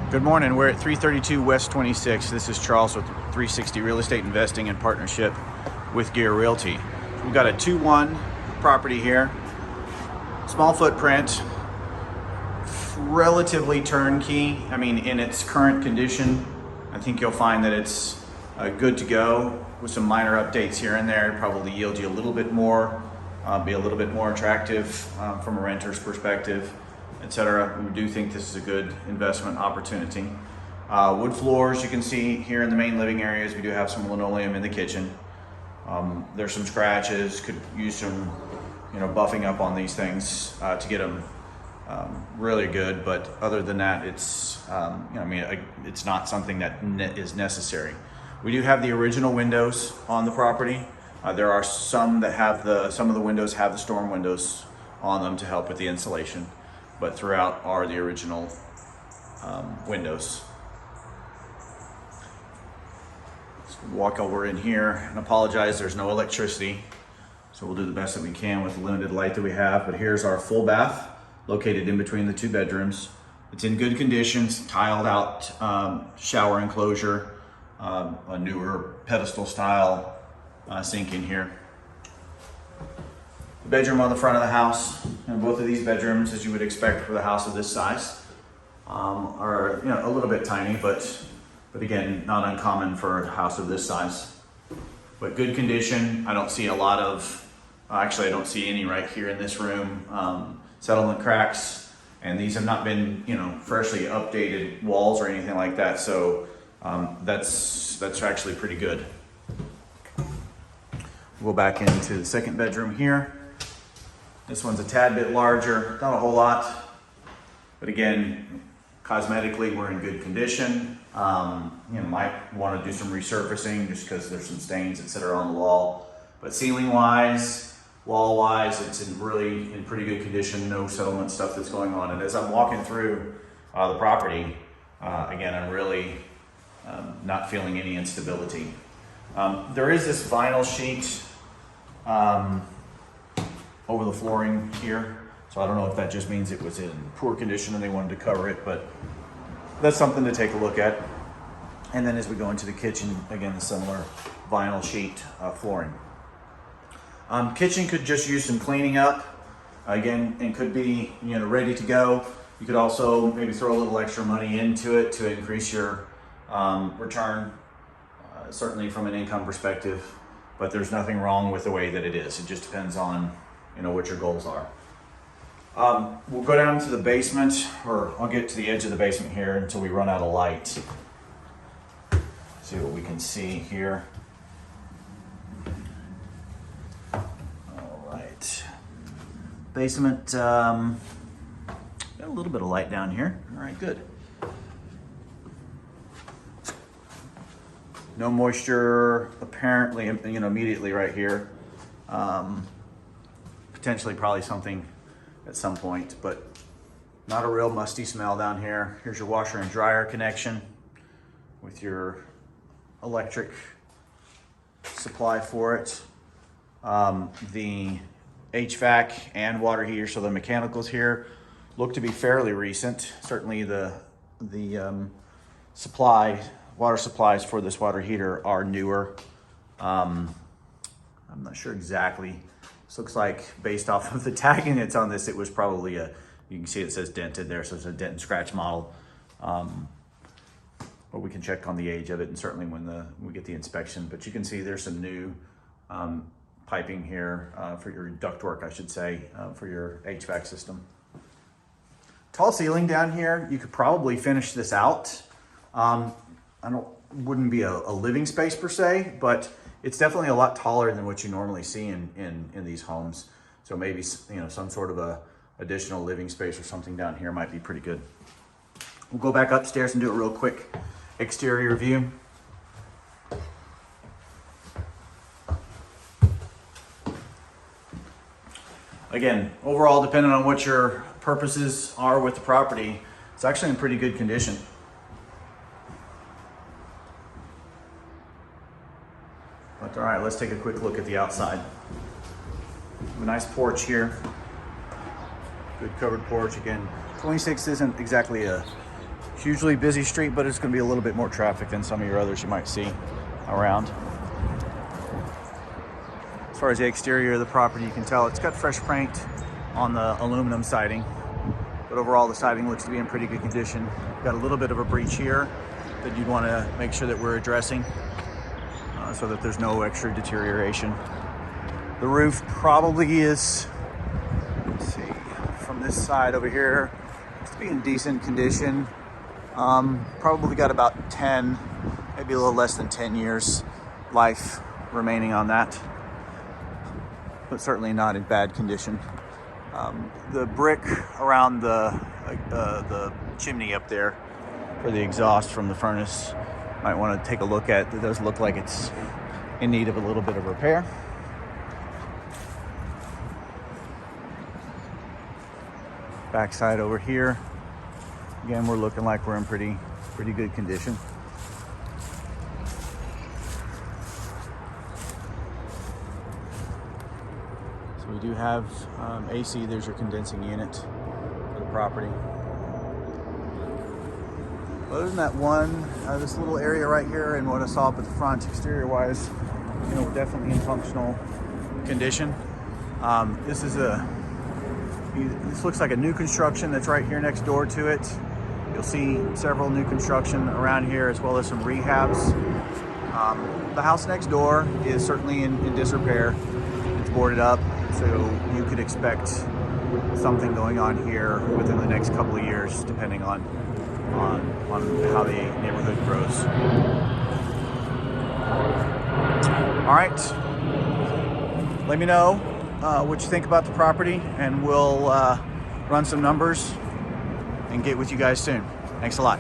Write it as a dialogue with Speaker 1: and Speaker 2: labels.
Speaker 1: Good morning. We're at 332 West 26. This is Charles with 360 Real Estate Investing in partnership with Gear Realty. We've got a 2-1 property here. Small footprint, relatively turnkey. I mean, in its current condition, I think you'll find that it's good to go with some minor updates here and there. Probably yield you a little bit more, be a little bit more attractive from a renter's perspective, etc. We do think this is a good investment opportunity. Wood floors, you can see here in the main living areas. We do have some linoleum in the kitchen. There's some scratches, could use some buffing up on these things to get them really good, but other than that, it's it's not something that is necessary. We do have the original windows on the property. There are some that have some of the windows have the storm windows on them to help with the insulation, but throughout are the original windows. Let's walk over in here and apologize, there's no electricity, so we'll do the best that we can with the limited light that we have. But here's our full bath located in between the two bedrooms. It's in good conditions, tiled out shower enclosure, a newer pedestal style sink in here. The bedroom on the front of the house, and both of these bedrooms, as you would expect for the house of this size, are a little bit tiny, but again, not uncommon for a house of this size. But good condition. I don't see a lot of, actually I don't see any right here in this room. Settlement cracks, and these have not been freshly updated walls or anything like that, so that's actually pretty good. We'll go back into the second bedroom here. This one's a tad bit larger, not a whole lot, but again, cosmetically we're in good condition. Might want to do some resurfacing just because there's some stains, etc. on the wall, but ceiling wise, wall wise, it's in pretty good condition. No settlement stuff that's going on. And as I'm walking through the property, again, I'm really not feeling any instability. There is this vinyl sheet over the flooring here, so I don't know if that just means it was in poor condition and they wanted to cover it, but that's something to take a look at. And then as we go into the kitchen, again, the similar vinyl sheet flooring. Kitchen could just use some cleaning up, again, and could be ready to go. You could also maybe throw a little extra money into it to increase your return, certainly from an income perspective, but there's nothing wrong with the way that it is. It just depends on what your goals are. We'll go down to the basement, or I'll get to the edge of the basement here until we run out of light. See what we can see here. All right. Basement, got a little bit of light down here. All right, good. No moisture apparently, immediately right here. Potentially probably something at some point, but not a real musty smell down here. Here's your washer and dryer connection with your electric supply for it. The HVAC and water heater, so the mechanicals here look to be fairly recent. Certainly the water supplies for this water heater are newer. I'm not sure exactly. This looks like, based off of the tagging that's on this, it was probably you can see it says dented there, so it's a dent and scratch model. But we can check on the age of it, and certainly when we get the inspection. But you can see there's some new piping here for your ductwork, I should say, for your HVAC system. Tall ceiling down here. You could probably finish this out. Wouldn't be a living space per se, but it's definitely a lot taller than what you normally see in these homes. So maybe some sort of a additional living space or something down here might be pretty good. We'll go back upstairs and do a real quick exterior view. Again, overall, depending on what your purposes are with the property, it's actually in pretty good condition. But all right, let's take a quick look at the outside. A nice porch here. Good covered porch. Again, 26 isn't exactly a hugely busy street, but it's going to be a little bit more traffic than some of your others you might see around. As far as the exterior of the property, you can tell it's got fresh paint on the aluminum siding, but overall the siding looks to be in pretty good condition. Got a little bit of a breach here that you'd want to make sure that we're addressing so that there's no extra deterioration. The roof probably is, let's see, from this side over here, it's to be in decent condition. Probably got about 10, maybe a little less than 10 years life remaining on that, but certainly not in bad condition. The brick around the chimney up there for the exhaust from the furnace, might want to take a look at. It does look like it's in need of a little bit of repair. Backside over here, again, we're looking like we're in pretty good condition. So we do have AC. There's your condensing unit for the property. Other than that one, this little area right here and what I saw up at the front, exterior-wise, you know, we're definitely in functional condition. This looks like a new construction that's right here next door to it. You'll see several new construction around here, as well as some rehabs. The house next door is certainly in disrepair. It's boarded up, so you could expect something going on here within the next couple of years, depending on how the neighborhood grows. All right, let me know what you think about the property, and we'll run some numbers and get with you guys soon. Thanks a lot.